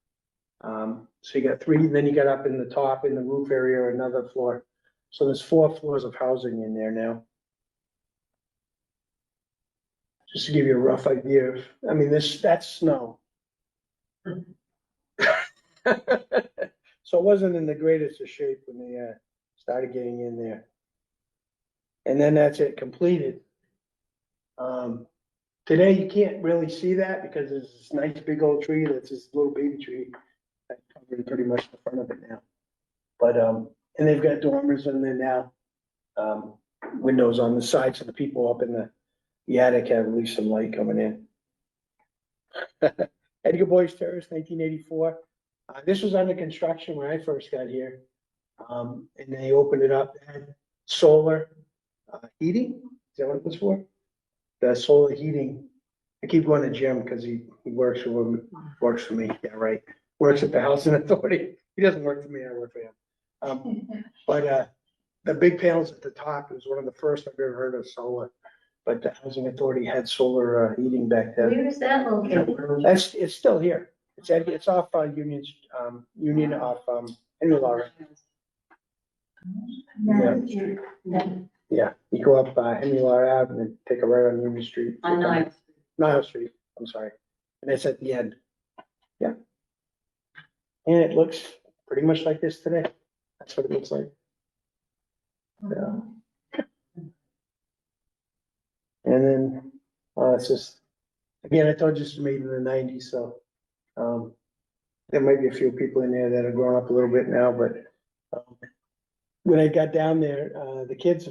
So you got 3, then you got up in the top in the roof area, another floor. So there's 4 floors of housing in there now. Just to give you a rough idea of, I mean, that's snow. So it wasn't in the greatest of shape when they started getting in there. And then that's it completed. Today you can't really see that because there's this nice big old tree that's this little baby tree that's covering pretty much the front of it now. But and they've got dormers in there now. Windows on the side so the people up in the attic have at least some light coming in. Edgar Boyce Terrace, 1984. This was under construction when I first got here. And they opened it up, they had solar heating. Is that what it was for? The solar heating. I keep going to Jim because he works for me. Yeah, right. Works at the Housing Authority. He doesn't work for me, I work for him. But the big panels at the top was one of the first I've ever heard of solar. But the Housing Authority had solar heating back then. Where is that located? It's still here. It's off Union off Henry Law. Yeah, you go up Henry Law Ave and then take a right on Union Street. On Niles. Niles Street, I'm sorry. And it's at the end. Yeah. And it looks pretty much like this today. That's what it looks like. Yeah. And then, it's just, again, I told you it's made in the 90s, so, there might be a few people in there that have grown up a little bit now, but, when I got down there, the kids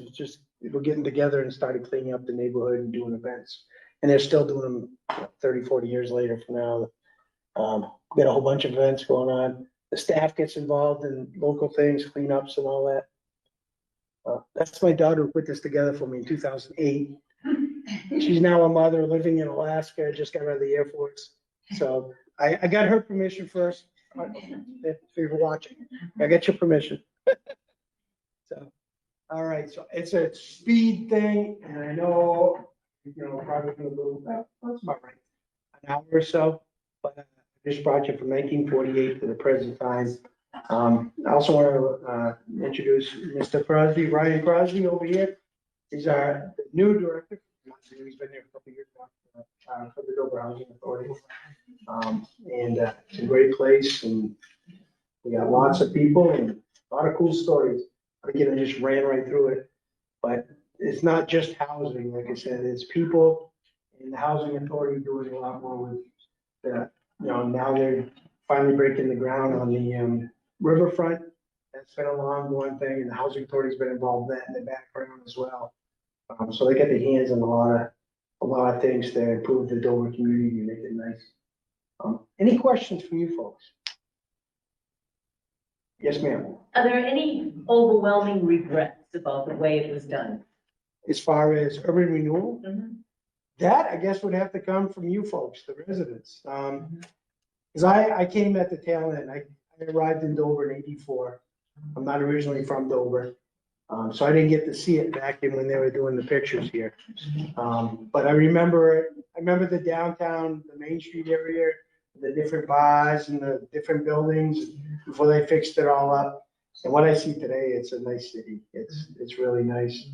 were getting together and started cleaning up the neighborhood and doing events. And they're still doing them 30, 40 years later from now. Got a whole bunch of events going on. The staff gets involved in local things, cleanups and all that. That's my daughter who put this together for me in 2008. She's now a mother living in Alaska, just got out of the Air Force. So I got her permission first. If you're watching, I got your permission. So, all right, so it's a speed thing, and I know, probably gonna go that's about right, an hour or so, but this project from 1948 to the present time. I also want to introduce Mr. Crosby, Ryan Crosby over here. He's our new director. He's been there for a couple of years now for the Dover Housing Authority. And it's a great place, and we got lots of people and a lot of cool stories. Again, I just ran right through it, but it's not just housing. Like I said, it's people in the Housing Authority doing a lot more with that. Now they're finally breaking the ground on the riverfront. That's been a long going thing, and the Housing Authority's been involved in that in the background as well. So they get their hands on a lot of things to improve the Dover community and make it nice. Any questions from you folks? Yes, ma'am. Are there any overwhelming regrets about the way it was done? As far as urban renewal, that I guess would have to come from you folks, the residents. Because I came at the tail end. I arrived in Dover in '84. I'm not originally from Dover. So I didn't get to see it back in when they were doing the pictures here. But I remember the downtown, the Main Street area, the different bars and the different buildings before they fixed it all up. And what I see today, it's a nice city. It's really nice.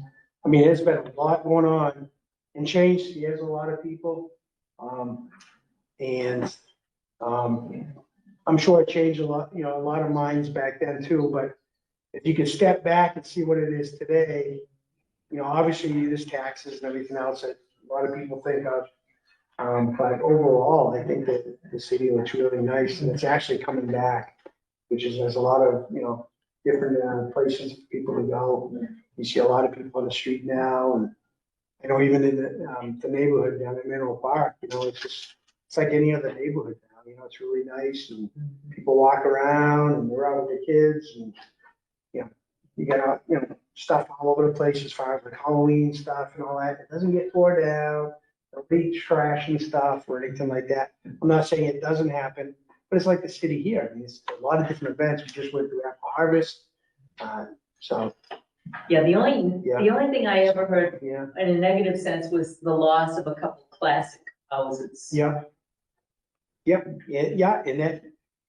I mean, there's been a lot going on and change scares a lot of people. I'm sure it changed a lot, a lot of minds back then too, but if you could step back and see what it is today, obviously there's taxes and everything else that a lot of people think of. But overall, I think that the city looks really nice, and it's actually coming back, there's a lot of, different places for people to go. You see a lot of people on the street now, and even in the neighborhood down in Mineral Park, it's like any other neighborhood now. It's really nice, and people walk around and they're out with their kids, and you got stuff all over the place as far as like Halloween stuff and all that. It doesn't get tore down. There'll be trash and stuff or anything like that. I'm not saying it doesn't happen, but it's like the city here. I mean, it's a lot of different events. We just went through Apple Harvest. So Yeah, the only thing I ever heard Yeah, in a negative sense was the loss of a couple classic houses. yeah. Yep, yeah, and then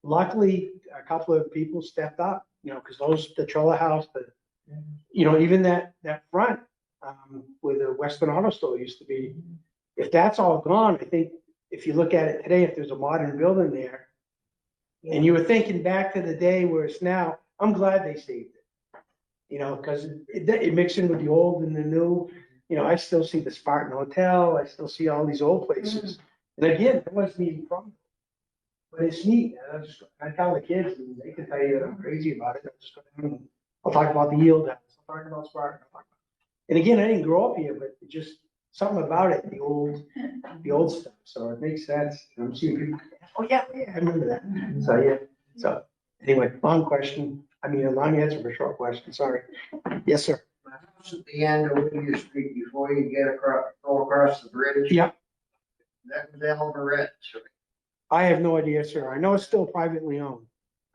luckily, a couple of people stepped up, because the trailer house, even that front, where the Western Auto Store used to be, if that's all gone, I think if you look at it today, if there's a modern building there, and you were thinking back to the day where it's now, I'm glad they saved it. Because it mixed in with the old and the new. I still see the Spartan Hotel, I still see all these old places. And again, it wasn't even from, but it's neat. I tell the kids, and they can tell you that I'm crazy about it. I'll just go down and I'll talk about the yield house, I'll talk about Spartan. And again, I didn't grow up here, but it just something about it, the old stuff. So it makes sense. I'm seeing people, oh yeah, I remember that. So yeah. So anyway, long question. I mean, a long answer for a short question. Sorry. Yes, sir. My house at the end of Whittier Street before you go across the bridge. Yeah. That was Alvarez. I have no idea, sir. I know it's still privately owned.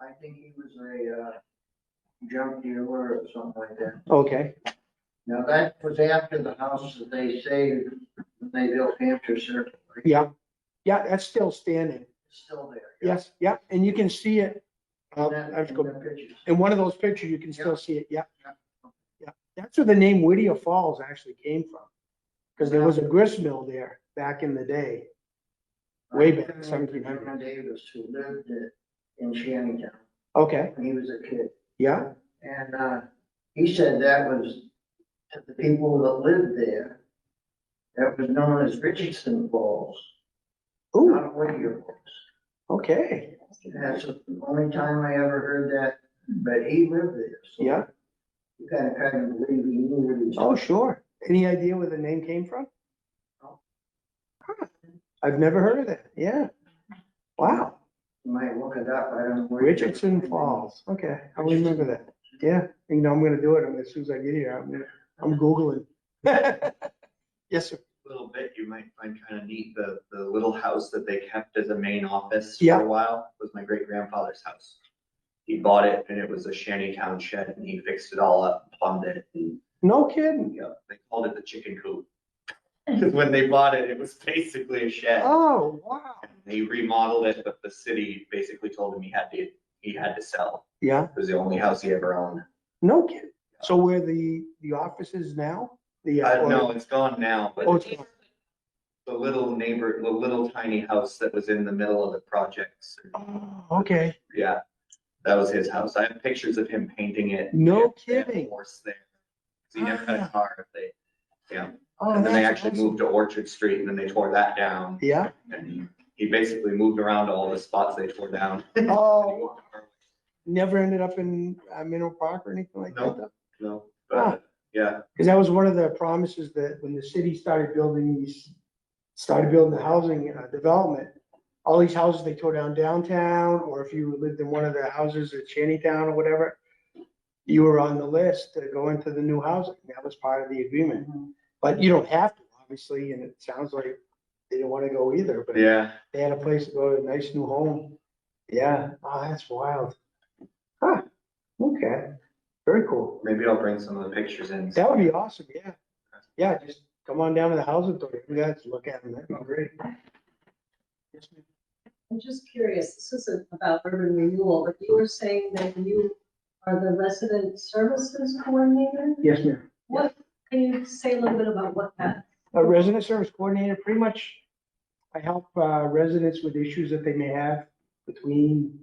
I think he was a junk dealer or something like that. Okay. Now, that was after the house that they saved when they built Hampshire Circle. Right? Yeah. Yeah, that's still standing. It's still there. Yes. Yeah. And you can see it. In I have to go. the pictures. In one of those pictures, you can still see it. Yeah. Yeah. Yeah. That's where the name Whittier Falls actually came from. Because there was a grist mill there back in the day. Way back, 1700. John Davis, who lived in Shantytown Okay. when he was a kid. Yeah. And he said that was, to the people that lived there, that was known as Richardson Falls, Ooh, not Whittier Falls. okay. That's the only time I ever heard that, but he lived there. So Yeah. you kind of believe he knew what he was. Oh, sure. Any idea where the name came from? No. Huh. I've never heard of that. Yeah. Wow. You might look it up, I don't know. where- Richardson Falls. Okay, I'll remember that. Yeah, I'm gonna do it. As soon as I get here, I'm Googling. Yes, sir. Little bit, you might find kind of neat, the little house that they kept as a main office Yeah. for a while was my great grandfather's house. He bought it and it was a Shantytown shed and he fixed it all up, plumbed it, and, No kidding. they called it the chicken coop. Because when they bought it, it was basically a shed. Oh, wow. They remodeled it, but the city basically told him he had to sell. Yeah, It was the only house he ever owned. no kidding. So where the office is now? No, it's gone now, Oh, but the little tiny house that was in the middle of the projects. Oh, okay. Yeah, that was his house. I have pictures of him painting it. No They had a kidding. horse there. 'Cause he never had a car. Oh, And then they that's actually awesome. moved to Orchard Street and then they tore that down. Yeah. And he basically moved around to all the spots they tore down. Oh, never ended up in Minnow Park or anything like No. that? No, but yeah, Because that was one of the promises that when the city started building the housing development, all these houses they tore down downtown, or if you lived in one of the houses at Shantytown or whatever, you were on the list to go into the new housing. That was part of the agreement. But you don't have to, obviously, and it sounds like they didn't want to go either, but yeah. they had a place to go to, a nice new home. Yeah, oh, that's wild. Huh, okay, very cool. Maybe I'll bring some of the pictures in. That would be awesome, yeah. Yeah, just come on down to the housing authority, you guys look at them, that'd be great. Yes, ma'am. I'm just curious, this isn't about urban renewal, but you were saying that you are the resident services coordinator? Yes, ma'am. What, can you say a little bit about what that? A resident service coordinator, pretty much, I help residents with issues that they may have between,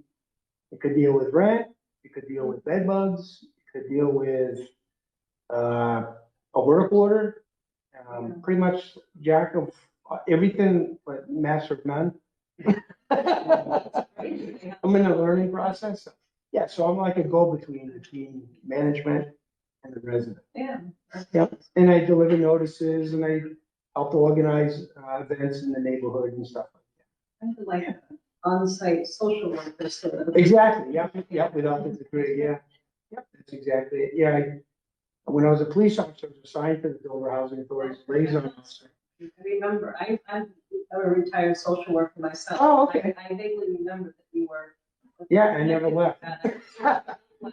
it could deal with rent, it could deal with bed bugs, it could deal with a work order. Pretty much jack of everything, but master of none. I'm in the learning process. Yeah, so I'm like a go-between between management and the resident. Yeah. Yep, and I deliver notices and I help to organize events in the neighborhood and stuff Kind of like an on-site social worker, sort of. like that. Exactly, yep, without the degree, yeah. Yep, that's exactly it. Yeah, when I was a police officer, I was assigned to the Dover Housing Authority's liaison officer. I remember, I'm a retired social worker myself. Oh, okay. I vaguely remember that you were. Yeah, I never left. Well,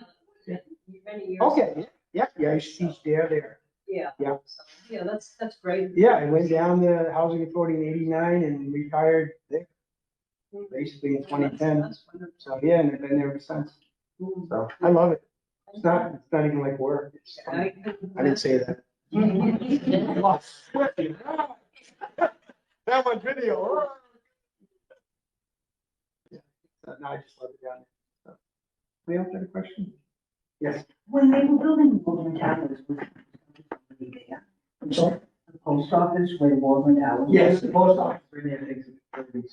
many years. Okay, Yeah, I used to teach there. Yeah. Yeah. So, yeah, that's great. Yeah, I went down to Housing Authority in '89 and retired there, basically in 2010. That's wonderful. So, yeah, and I've been there ever since. So, I love it. It's not even like work. It's fun. I didn't say that. That one video. Yeah. No, I just love it down there. So, we have a question? Yes. When they were building Waldron Towers, was there? I'm sorry? The post office where Waldron Towers? Yes, the post office. They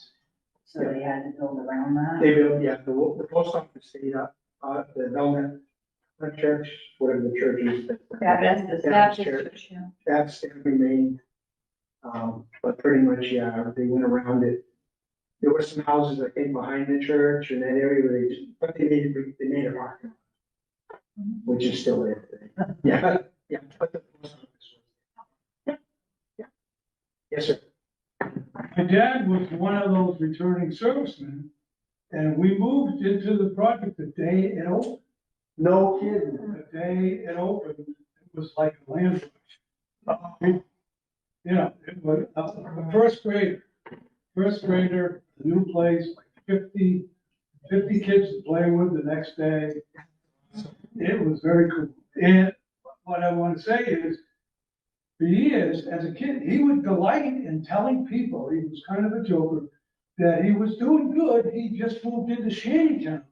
So they had to build around that? built, yeah, the post office stayed up, the Velnet, the church, whatever the church is. Baptist church. That's remained. But pretty much, yeah, they went around it. There were some houses, I think, behind the church in that area where they just, but they made a parking lot, which is still there today. Yeah, yeah, but the post office was. Yeah. Yes, sir. My dad was one of those returning servicemen, and we moved into the project the day it opened. No kidding. The day it opened, it was like a land rush. You know, it was a first grader, a new place, like 50 kids to play with the next day. It was very cool. And what I want to say is, for years, as a kid, he would delight in telling people, he was kind of a joker, that he was doing good, he just moved into Shantytown.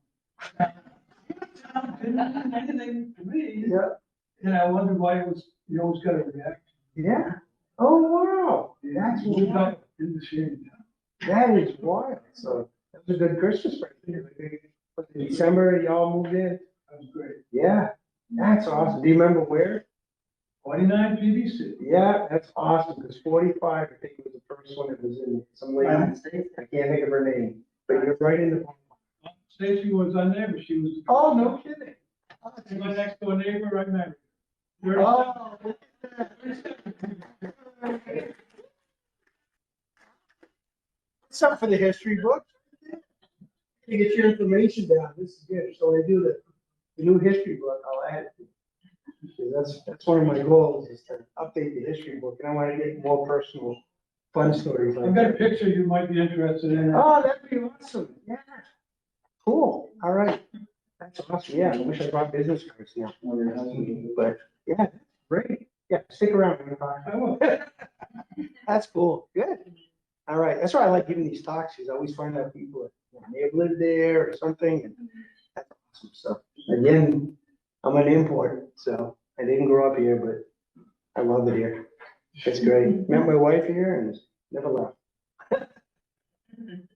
Didn't mean anything to me, Yeah. and I wondered why it was, you always got a reaction. Yeah. Oh, wow. That's Moved wild. up into Shantytown. That is wild. So that was a good Christmas right there. Like, in December, y'all moved in? That was great. Yeah, that's awesome. Do you remember where? 49 PVC. Yeah, that's awesome, because 45, I think, was the first one that was in some lady. I can't think of her name, but you're right in the. Stacy was our neighbor, she was. Oh, no kidding. She my next door neighbor, I met her. Oh. What's up for the history book? You get your information down, this is good, so when I do the new history book, I'll add it. That's one of my goals, is to update the history book, and I want to get more personal, fun stories. like I've got a that. picture you might be interested in. Oh, that'd be awesome, yeah. Cool, all right. That's awesome, yeah, I wish I brought business cards now. But, yeah, that's great. Yeah, stick around. I will. That's cool, good. All right, that's why I like giving these talks, because I always find out people that may have lived there or something, and that's awesome. So, again, I'm an import, so I didn't grow up here, but I love it here. It's great. Met my wife here and never left.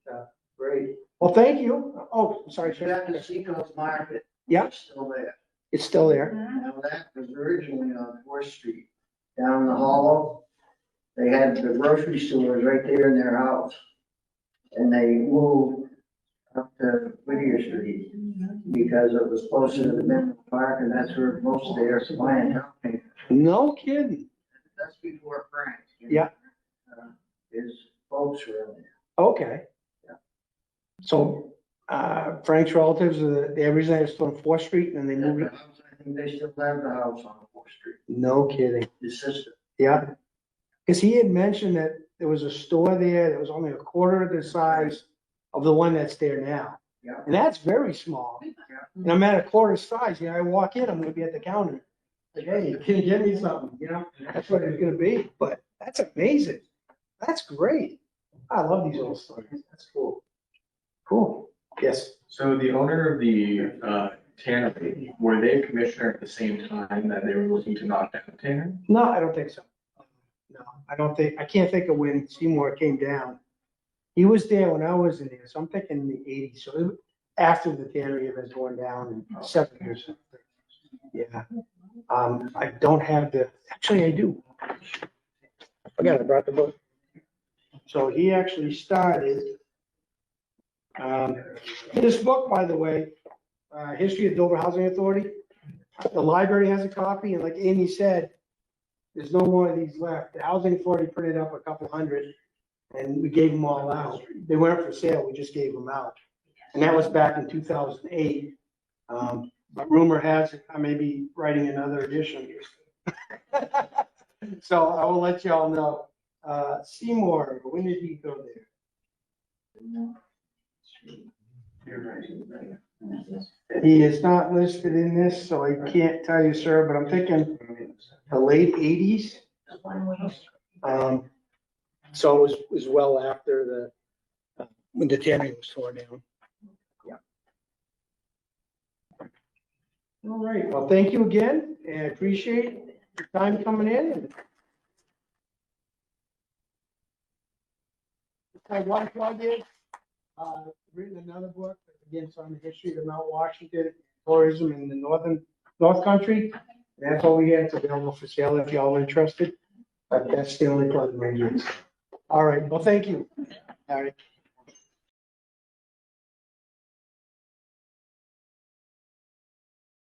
So, great. Well, thank you. Oh, I'm sorry. That Seacoast Market. Yeah. is Still there. It's still there. Now, that was originally on 4th Street, down the hollow. They had the grocery stores right there in their house. And they moved up to Whittier Street because it was closer to the Menlo Park, and that's where most of their clientele came. No kidding. That's before Frank. Yeah. His folks were in there. Okay. Yeah. So, Frank's relatives, they originally still on 4th Street and then they moved it. I think they still have the house on 4th Street, No kidding. his sister. Yeah. Because he had mentioned that there was a store there that was only a quarter of the size of the one that's there now. Yeah. And that's very small. And I'm at a quarter size, I walk in, I'm gonna be at the counter. Like, hey, can you get me something, That's what it's gonna be, but that's amazing. That's great. I love these old stories. That's cool. Cool. Yes. So the owner of the tannery, were they a commissioner at the same time that they were looking to knock down the tannery? No, I don't think so. No, I can't think of when Seymour came down. He was there when I was in there, so I'm thinking in the 80s, so it was after the tannery had been torn down in 7 years. Yeah. I don't have actually I do. I forgot I brought the book. So he actually started, this book, by the way, History of Dover Housing Authority. The library has a copy, and like Amy said, there's no more of these left. The housing authority printed up a couple hundred, and we gave them all out. They weren't for sale, we just gave them out. And that was back in 2008. But rumor has it, I may be writing another edition here. So I will let y'all know. Seymour, when did he go there? He is not listed in this, so I can't tell you, sir, but I'm thinking the late 80s. So it was well after when the tannery was torn down. Yeah. All right, well, thank you again, and I appreciate your time coming in. I want to plug in, written another book, again, it's on the history of Mount Washington, tourism in the North Country. That's all we have, it's available for sale if y'all are interested, but that's the only plug. All right, well, thank you. All right.